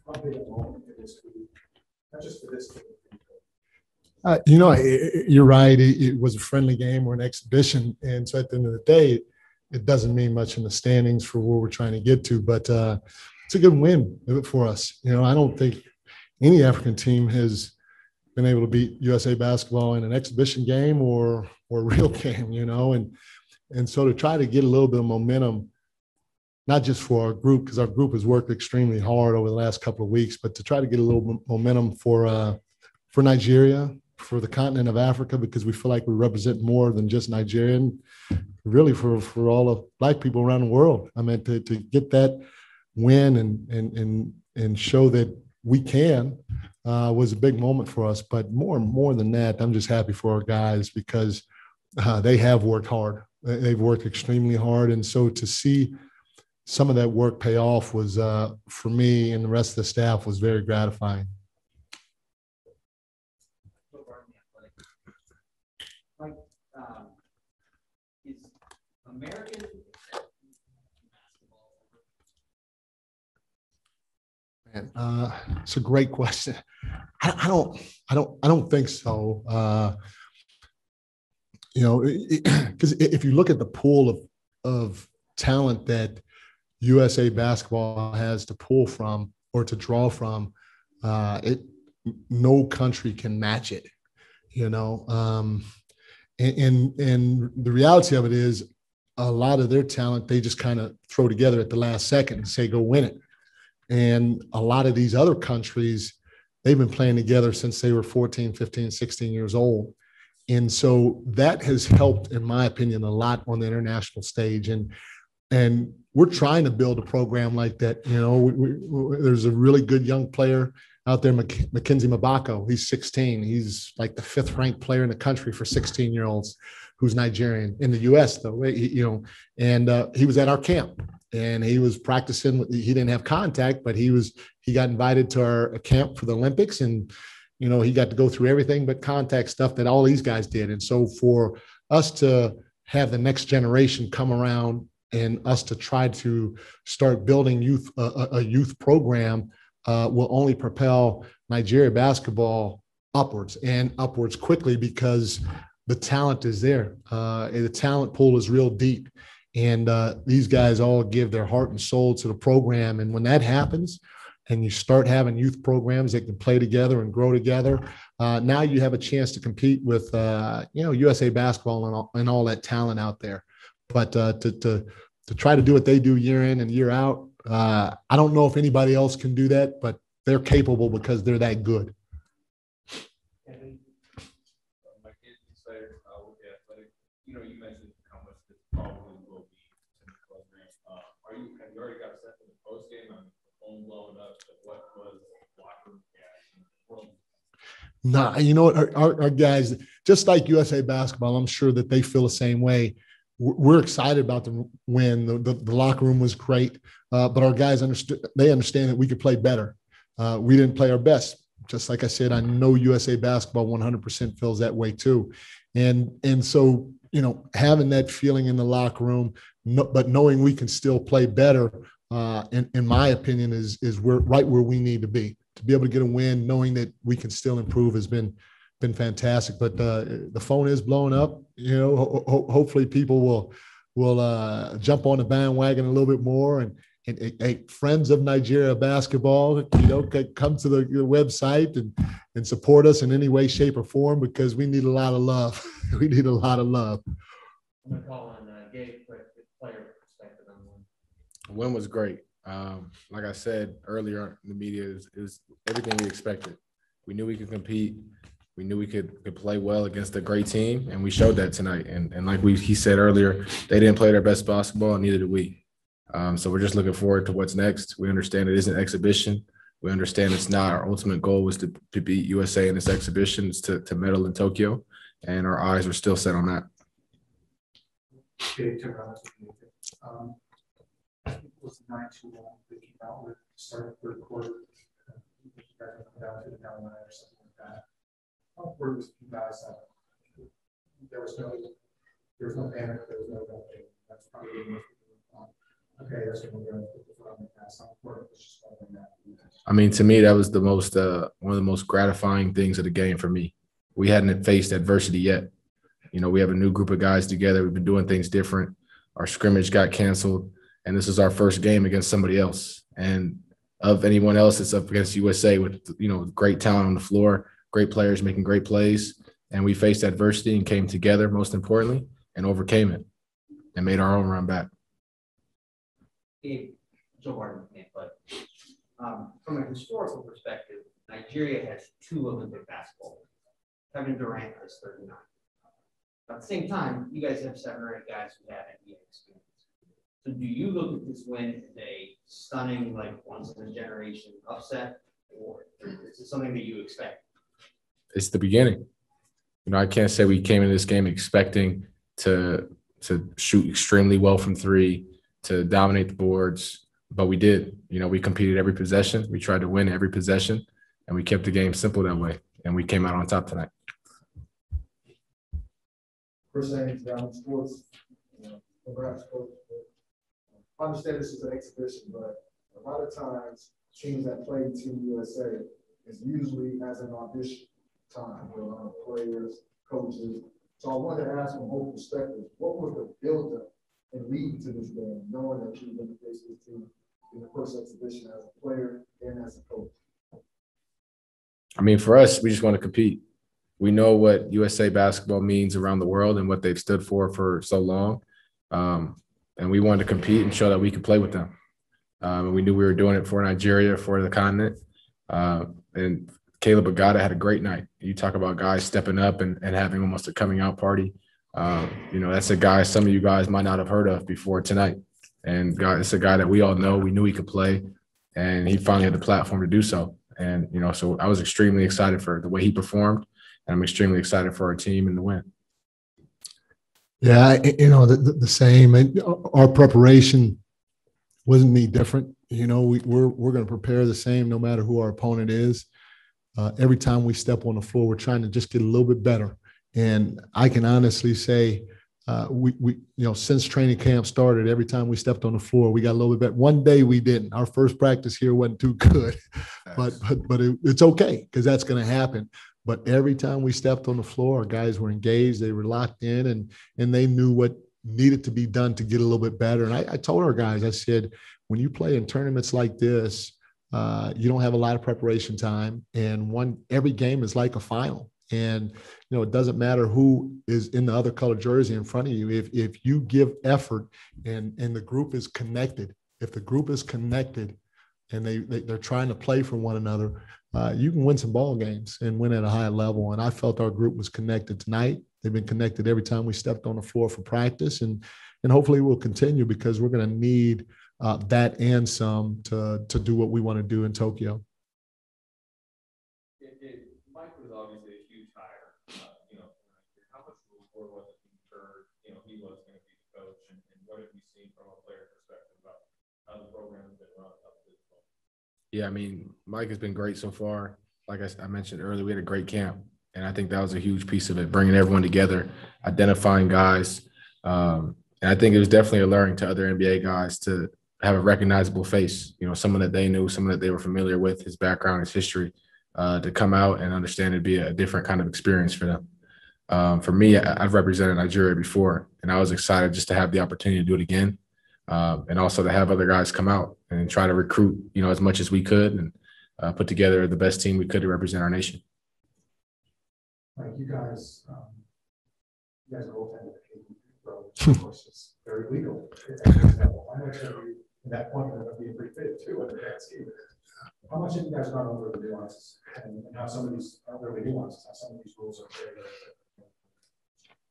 How big a moment it is for you, not just for this team. You're right. It was a friendly game or an exhibition. And so at the end of the day, it doesn't mean much in the standings for where we're trying to get to. But it's a good win for us. I don't think any African team has been able to beat USA basketball in an exhibition game or a real game, And so to try to get a little bit of momentum, not just for our group, because our group has worked extremely hard over the last couple of weeks, but to try to get a little momentum for Nigeria, for the continent of Africa, because we feel like we represent more than just Nigerian, really for all of Black people around the world. I mean, to get that win and show that we can was a big moment for us. But more than that, I'm just happy for our guys because they have worked hard. They've worked extremely hard. And so to see some of that work pay off was, for me and the rest of the staff, was very gratifying. Like, is American Man, it's a great question. I don't think so. Because if you look at the pool of talent that USA basketball has to pull from or to draw from, no country can match it. And the reality of it is, a lot of their talent they just kind of throw together at the last second and say, go win it. And a lot of these other countries, they've been playing together since they were 14, 15, 16 years old. And so that has helped, in my opinion, a lot on the international stage. And we're trying to build a program like that. There's a really good young player out there, Mackenzie Mabako. He's 16. He's like the 5th ranked player in the country for 16-year-olds who's Nigerian in the U.S. though, and he was at our camp and he was practicing. He didn't have contact, but he got invited to our camp for the Olympics, and he got to go through everything but contact stuff that all these guys did. And so for us to have the next generation come around and us to try to start building a youth program will only propel Nigeria basketball upwards and upwards quickly, because the talent is there. The talent pool is real deep. And these guys all give their heart and soul to the program. And when that happens, and you start having youth programs that can play together and grow together, now you have a chance to compete with, USA basketball and all that talent out there. But to try to do what they do year in and year out, I don't know if anybody else can do that, but they're capable because they're that good. You mentioned how much this probably will be to the program. Have you already got set for the post game? I'm phone blowing up. What was locker room reaction? Nah, our guys, just like USA basketball, I'm sure that they feel the same way. We're excited about the win. The locker room was great, but our guys understand that we could play better. We didn't play our best. Just like I said, I know USA basketball 100% feels that way too. And so, having that feeling in the locker room, but knowing we can still play better, in my opinion, is we're right where we need to be able to get a win, knowing that we can still improve has been fantastic. But the phone is blowing up. Hopefully people will jump on the bandwagon a little bit more, and friends of Nigeria basketball, come to the website and support us in any way, shape, or form, because we need a lot of love. We need a lot of love. I'm going to call on Gabe for player perspective on the win. The win was great. Like I said earlier in the media, it was everything we expected. We knew we could compete. We knew we could play well against a great team, and we showed that tonight. And like he said earlier, they didn't play their best basketball, and neither did we. So we're just looking forward to what's next. We understand it is an exhibition. We understand it's not our ultimate goal was to beat USA in this exhibition. It's to medal in Tokyo, and our eyes are still set on that. I think it was 9-2-1 that came out with starting third quarter. You guys went down to the down line or something like that. How important was you guys? There was no panic. There was no nothing. That's probably the most. Okay, that's going to go. on the past, on the court, it's just like that. I mean, to me, that was the most one of the most gratifying things of the game for me. We hadn't faced adversity yet. You know, we have a new group of guys together. We've been doing things different. Our scrimmage got canceled, and this is our first game against somebody else. And of anyone else, it's up against USA with, you know, great talent on the floor, great players making great plays. And we faced adversity and came together, most importantly, and overcame it and made our own run back. Gabe, Joe Barton, but from a historical perspective, Nigeria has 2 Olympic basketball players. Kevin Durant has 39. At the same time, you guys have 7 or 8 guys who have NBA experience. So do you look at this win as a stunning, like, once-in-a-generation upset, or is it something that you expect? It's the beginning. You know, I can't say we came into this game expecting to shoot extremely well from 3, to dominate the boards, but we did. You know, we competed every possession. We tried to win every possession, and we kept the game simple that way, and we came out on top tonight. First thing, down sports, congrats, coach. I understand this is an exhibition, but a lot of times teams that play Team USA is usually as an audition time for players, coaches. So I wanted to ask from both perspectives, what was the build-up and leading to this game, knowing that you were going to face this team in the first exhibition as a player and as a coach? I mean, for us, we just want to compete. We know what USA basketball means around the world and what they've stood for so long. And we wanted to compete and show that we could play with them. And we knew we were doing it for Nigeria, for the continent. And Caleb Agata had a great night. You talk about guys stepping up and having almost a coming out party. You know, that's a guy some of you guys might not have heard of before tonight. And it's a guy that we all know. We knew he could play, and he finally had the platform to do so. And, you know, so I was extremely excited for the way he performed, and I'm extremely excited for our team and the win. Yeah, you know, the same. Our preparation wasn't any different. You know, we're going to prepare the same no matter who our opponent is. Every time we step on the floor, we're trying to just get a little bit better. And I can honestly say, we you know, since training camp started, every time we stepped on the floor, we got a little bit better. One day we didn't. Our first practice here wasn't too good, but it's okay because that's going to happen. But every time we stepped on the floor, our guys were engaged, they were locked in, and they knew what needed to be done to get a little bit better. And I told our guys, I said, when you play in tournaments like this, you don't have a lot of preparation time, and every game is like a final. And, you know, it doesn't matter who is in the other color jersey in front of you. If you give effort and the group is connected, if the group is connected and they're trying to play for one another, you can win some ball games and win at a high level. And I felt our group was connected tonight. They've been connected every time we stepped on the floor for practice, and hopefully we'll continue because we're going to need that and some to do what we want to do in Tokyo. Mike was obviously a huge hire. You know, how much reward was it for, you know, he was going to be the coach, and what have you seen from a player perspective about how the program has been run up to this point? Yeah, I mean, Mike has been great so far. Like I mentioned earlier, we had a great camp, and I think that was a huge piece of it, bringing everyone together, identifying guys. And I think it was definitely alluring to other NBA guys to have a recognizable face, you know, someone that they knew, someone that they were familiar with, his background, his history, to come out and understand it'd be a different kind of experience for them. For me, I've represented Nigeria before, and I was excited just to have the opportunity to do it again. And also to have other guys come out and try to recruit, you know, as much as we could and put together the best team we could to represent our nation. Like you guys are both in the of course, it's very legal. How much have you, in that point, of being pretty fit too, under that scheme? How much have you guys gone over the nuances and how some of these aren't really nuances, how some of these rules are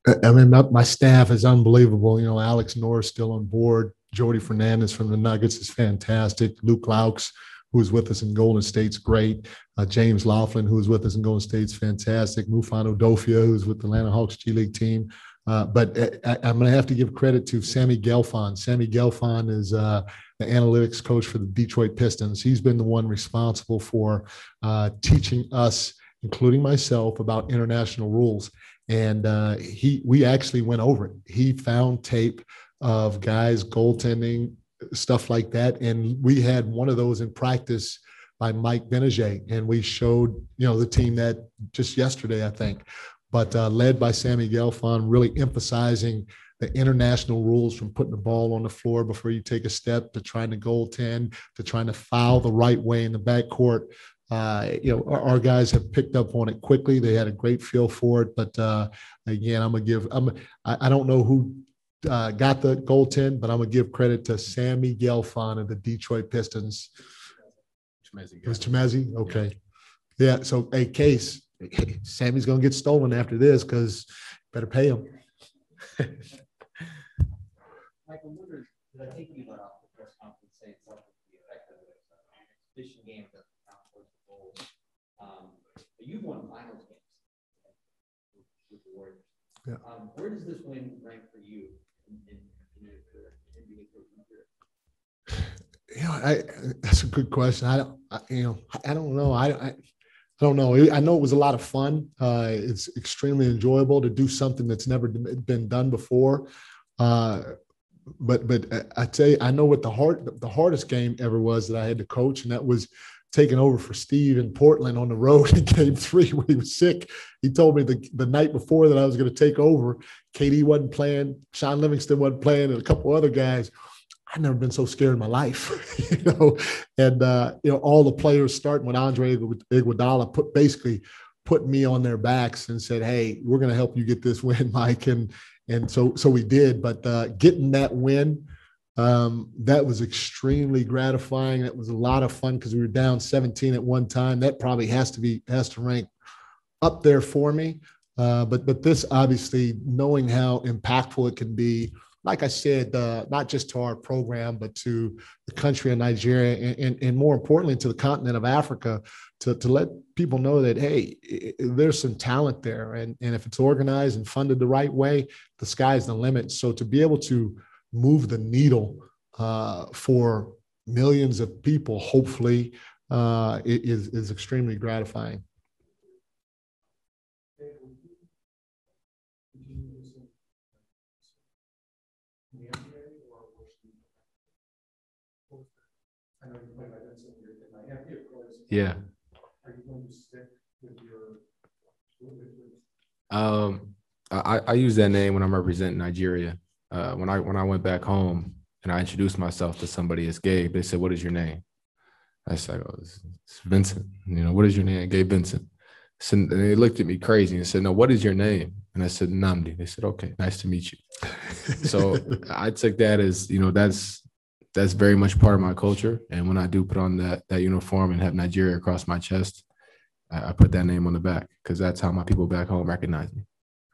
very, I mean, my staff is unbelievable. You know, Alex Norris still on board. Jody Fernandez from the Nuggets is fantastic. Luke Laux, who's with us in Golden State's great. James Laughlin, who's with us in Golden State's fantastic. Mufano Dofia, who's with the Atlanta Hawks G League team. But I'm going to have to give credit to Sammy Gelfand. Sammy Gelfand is the analytics coach for the Detroit Pistons. He's been the one responsible for teaching us, including myself, about international rules. And we actually went over it. He found tape of guys goaltending stuff like that. And we had one of those in practice by Mike Benajay, and we showed, the team that just yesterday, I think, but led by Sammy Gelfand, really emphasizing the international rules from putting the ball on the floor before you take a step to trying to goaltend, to trying to foul the right way in the backcourt. Our guys have picked up on it quickly. They had a great feel for it. But again, I don't know who got the goaltend, but I'm going to give credit to Sammy Gelfand of the Detroit Pistons. It was Chemezi? Okay. Yeah. So, hey, Case, Sammy's going to get stolen after this because better pay him. Michael, did I take you off the press conference saying something to the effect of this exhibition game doesn't count towards the goal? But you've won finals games with the Warriors. Yeah. Where does this win rank for you in your NBA career? That's a good question. I don't know. I don't know. I know it was a lot of fun. It's extremely enjoyable to do something that's never been done before. But I tell you, I know what the hardest game ever was that I had to coach, and that was taking over for Steve in Portland on the road in Game 3 when he was sick. He told me the night before that I was going to take over. KD wasn't playing, Sean Livingston wasn't playing, and a couple other guys. I've never been so scared in my life, And all the players starting with Andre Iguodala basically put me on their backs and said, "Hey, we're going to help you get this win, Mike." And so we did. But getting that win, that was extremely gratifying. That was a lot of fun because we were down 17 at one time. That probably has to rank up there for me. But this, obviously, knowing how impactful it can be, like I said, not just to our program, but to the country of Nigeria and more importantly, to the continent of Africa, to let people know that, hey, there's some talent there. And if it's organized and funded the right way, the sky's the limit. So to be able to move the needle for millions of people, hopefully, is extremely gratifying. Yeah. Are you going to stick with your? I use that name when I'm representing Nigeria. When I went back home and I introduced myself to somebody as Gabe, they said, "What is your name?" I said, "Oh, it's Vincent." What is your name? Gabe Vincent. So, and they looked at me crazy and said, "No, what is your name?" And I said, "Namdi." They said, "Okay, nice to meet you." So I took that as, that's very much part of my culture. And when I do put on that uniform and have Nigeria across my chest, I put that name on the back because that's how my people back home recognize me.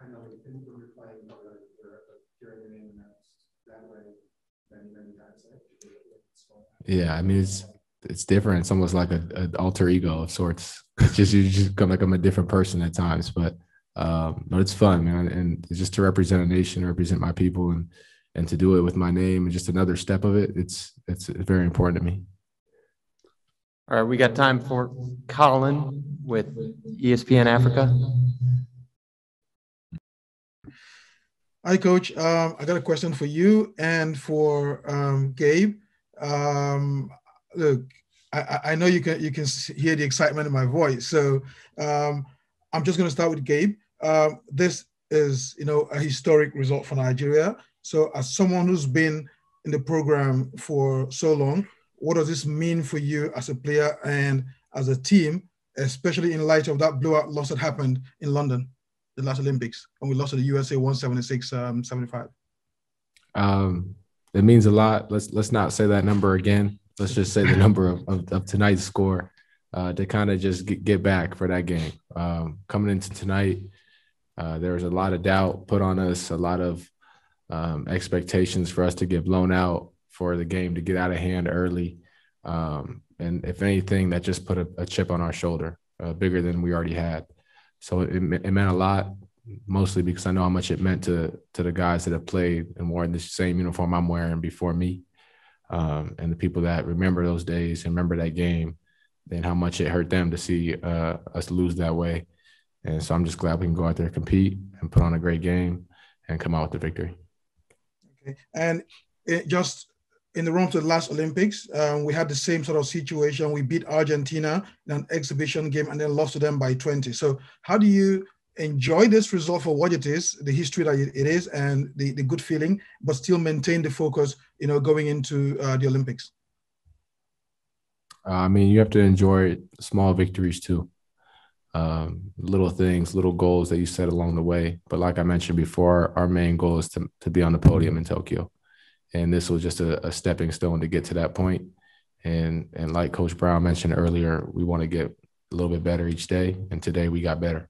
I know you think when you're playing hearing your name announced that way many times. Yeah, I mean it's different. It's almost like an alter ego of sorts. It's just you just come like I'm a different person at times, but it's fun, man. And just to represent a nation, represent my people, and to do it with my name and just another step of it, it's very important to me. All right, we got time for Colin with ESPN Africa. Hi, Coach. I got a question for you and for Gabe. Look, I know you can hear the excitement in my voice, so I'm just going to start with Gabe. This is a historic result for Nigeria. So, as someone who's been in the program for so long, what does this mean for you as a player and as a team, especially in light of that blowout loss that happened in London, the last Olympics, when we lost to the USA 176-75? It means a lot. Let's not say that number again. Let's just say the number of tonight's score to kind of just get back for that game. Coming into tonight, there was a lot of doubt put on us, a lot of expectations for us to get blown out, for the game to get out of hand early. And if anything, that just put a chip on our shoulder, bigger than we already had. So it meant a lot, mostly because I know how much it meant to the guys that have played and worn the same uniform I'm wearing before me. And the people that remember those days and remember that game, and how much it hurt them to see us lose that way. And so I'm just glad we can go out there, compete, and put on a great game and come out with the victory. Okay. And just in the run to the last Olympics, we had the same sort of situation. We beat Argentina in an exhibition game and then lost to them by 20. So how do you enjoy this result for what it is, the history that it is, and the good feeling, but still maintain the focus, going into the Olympics? I mean, you have to enjoy small victories too. Little things, little goals that you set along the way. But like I mentioned before, our main goal is to be on the podium in Tokyo. And this was just a stepping stone to get to that point. And like Coach Brown mentioned earlier, we want to get a little bit better each day. And today we got better.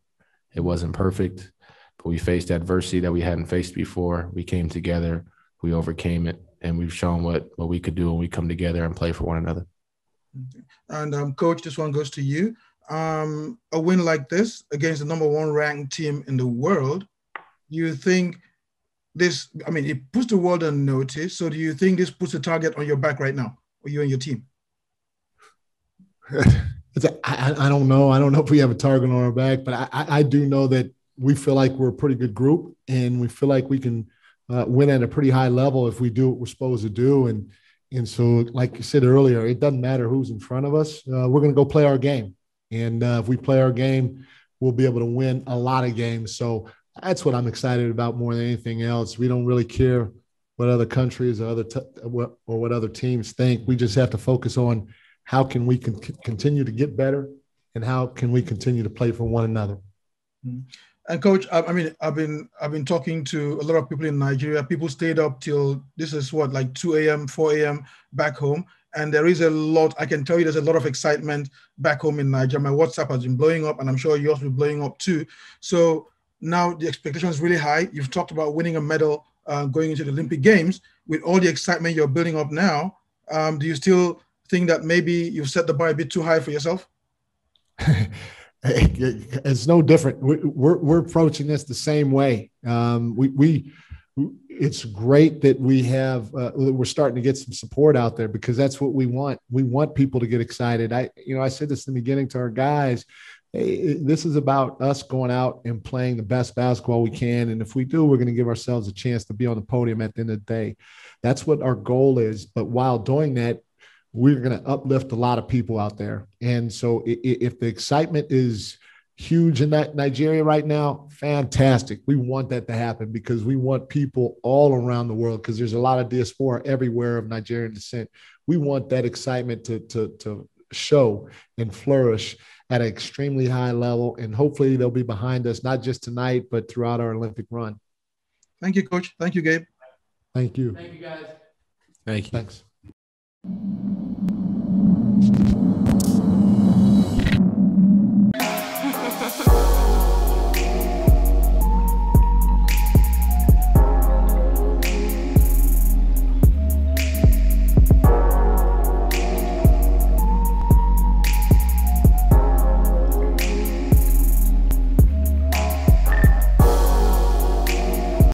It wasn't perfect, but we faced adversity that we hadn't faced before. We came together, we overcame it, and we've shown what we could do when we come together and play for one another. And Coach, this one goes to you. A win like this against the #1 ranked team in the world, do you think this, I mean, it puts the world on notice. So do you think this puts a target on your back right now, or you and your team? I don't know. I don't know if we have a target on our back, but I do know that we feel like we're a pretty good group, and we feel like we can win at a pretty high level if we do what we're supposed to do. And so, like you said earlier, it doesn't matter who's in front of us. We're going to go play our game. And if we play our game, we'll be able to win a lot of games. So that's what I'm excited about more than anything else. We don't really care what other countries or what other teams think. We just have to focus on how can we continue to get better, and how can we continue to play for one another. And Coach, I mean, I've been talking to a lot of people in Nigeria. People stayed up till this is like 2 a.m., 4 a.m. back home. And there is a lot, I can tell you there's a lot of excitement back home in Nigeria. My WhatsApp has been blowing up, and I'm sure yours will be blowing up too. So now the expectation is really high. You've talked about winning a medal going into the Olympic Games. With all the excitement you're building up now, do you still think that maybe you've set the bar a bit too high for yourself? It's no different. We're approaching this the same way. It's great that we're starting to get some support out there, because that's what we want. We want people to get excited. I said this in the beginning to our guys. This is about us going out and playing the best basketball we can. And if we do, we're going to give ourselves a chance to be on the podium at the end of the day. That's what our goal is. But while doing that, we're going to uplift a lot of people out there. And so if the excitement is huge in Nigeria right now, fantastic. We want that to happen, because we want people all around the world, because there's a lot of diaspora everywhere of Nigerian descent. We want that excitement to show and flourish at an extremely high level. And hopefully they'll be behind us, not just tonight, but throughout our Olympic run. Thank you, Coach. Thank you, Gabe. Thank you. Thank you, guys. Thank you. Thanks.